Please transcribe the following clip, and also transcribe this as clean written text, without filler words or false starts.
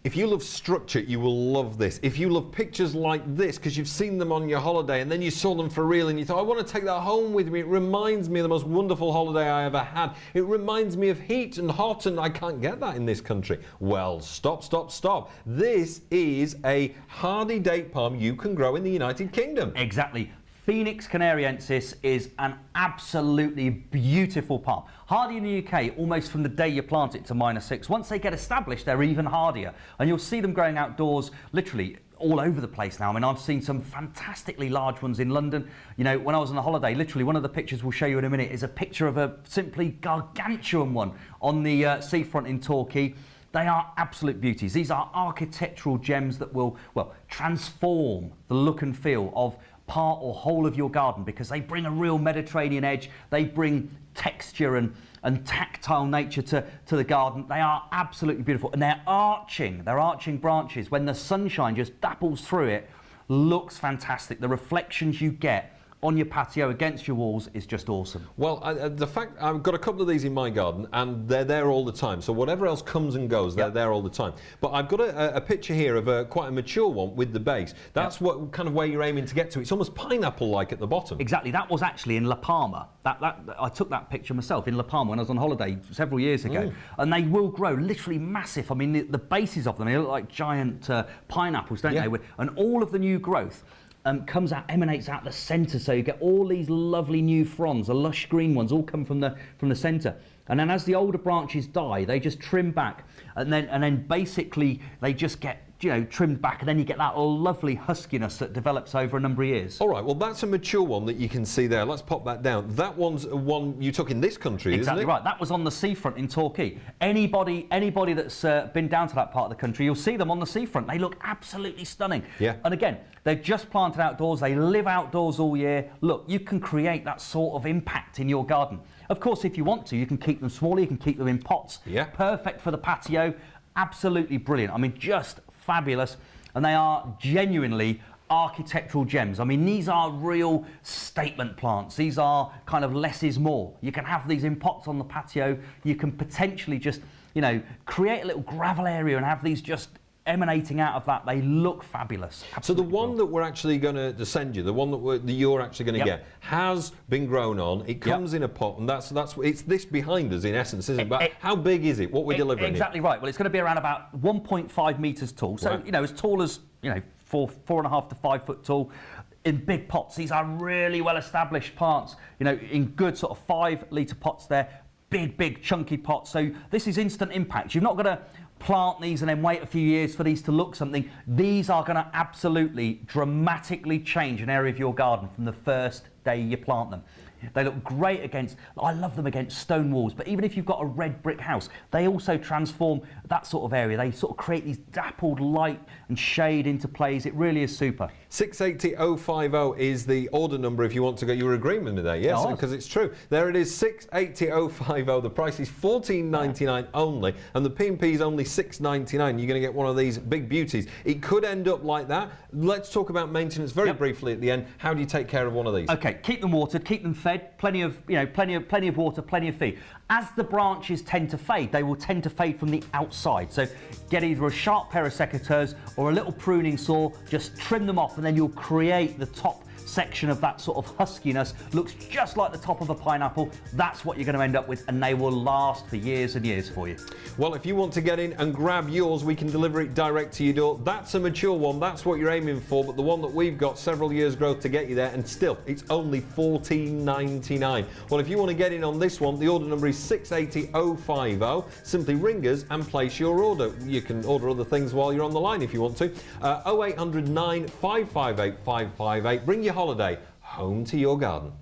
If you love structure, you will love this. If you love pictures like this, because you've seen them on your holiday and then you saw them for real and you thought, I want to take that home with me. It reminds me of the most wonderful holiday I ever had. It reminds me of heat and hot, and I can't get that in this country. Well, stop, stop, stop. This is a hardy date palm you can grow in the United Kingdom. Exactly. Phoenix canariensis is an absolutely beautiful palm. Hardy in the UK almost from the day you plant it to -6. Once they get established, they're even hardier. And you'll see them growing outdoors literally all over the place now. I mean, I've seen some fantastically large ones in London. You know, when I was on a holiday, literally one of the pictures we'll show you in a minute is a picture of a simply gargantuan one on the seafront in Torquay. They are absolute beauties. These are architectural gems that will, well, transform the look and feel of part or whole of your garden, because they bring a real Mediterranean edge. They bring texture and tactile nature to the garden. They are absolutely beautiful, and they're arching branches. When the sunshine just dapples through it, looks fantastic. The reflections you get on your patio against your walls is just awesome. Well, the fact I've got a couple of these in my garden and they're there all the time, so whatever else comes and goes, they're there all the time. But I've got a picture here of quite a mature one with the base. That's what kind of where you're aiming to get to. It's almost pineapple-like at the bottom. Exactly. That was actually in La Palma. I took that picture myself in La Palma when I was on holiday several years ago. And they will grow literally massive. I mean, the bases of them, they look like giant pineapples, don't they? And all of the new growth emanates out the centre, so you get all these lovely new fronds, the lush green ones, all come from the centre. And then as the older branches die, they just trim back, and then basically they just get, you know, trimmed back, and then you get that lovely huskiness that develops over a number of years. All right, well, that's a mature one that you can see there. Let's pop that down. That one's one you took in this country, exactly isn't it? Right. That was on the seafront in Torquay. Anybody that's been down to that part of the country, you'll see them on the seafront. They look absolutely stunning. Yeah. And again, they're just planted outdoors. They live outdoors all year. Look, you can create that sort of impact in your garden. Of course, if you want to, you can keep them smaller. You can keep them in pots. Yeah. Perfect for the patio. Absolutely brilliant. I mean, just fabulous. And they are genuinely architectural gems. I mean, these are real statement plants. These are kind of less is more. You can have these in pots on the patio. You can potentially just, you know, create a little gravel area and have these just emanating out of that. They look fabulous. So the one that we're actually going to send you, the one that you're actually going to get, has been grown on. It comes in a pot, and that's it's this behind us in essence, isn't it? But how big is it? What we're delivering? Exactly right. Well, it's going to be around about 1.5 metres tall. So you know, as tall as, you know, 4.5 to 5 foot tall. In big pots. These are really well established plants. You know, in good sort of 5 litre pots there. Big chunky pots. So this is instant impact. You've not got to plant these and then wait a few years for these to look something. These are going to absolutely dramatically change an area of your garden from the first day you plant them. They look great against, I love them against stone walls, but even if you've got a red brick house, they also transform that sort of area. They sort of create these dappled light and shade into plays. It really is super. 680050 is the order number if you want to get your agreement with that. Yes, because it's true. There it is, 680050. The price is $14.99 only, and the P&P is only $6.99. You're going to get one of these big beauties. It could end up like that. Let's talk about maintenance very briefly at the end. How do you take care of one of these? Okay, keep them watered, keep them fed, plenty of water, plenty of feed. As the branches tend to fade, they will tend to fade from the outside. So get either a sharp pair of secateurs or a little pruning saw, just trim them off, and then you'll create the top section of that sort of huskiness. Looks just like the top of a pineapple. That's what you're going to end up with, and they will last for years and years for you. Well, if you want to get in and grab yours, we can deliver it direct to your door. That's a mature one. That's what you're aiming for, but the one that we've got, several years growth to get you there, and still it's only $14.99. Well, if you want to get in on this one, the order number is 680050. Simply ring us and place your order. You can order other things while you're on the line if you want to. 0800 9 558 558. Bring your holiday home to your garden.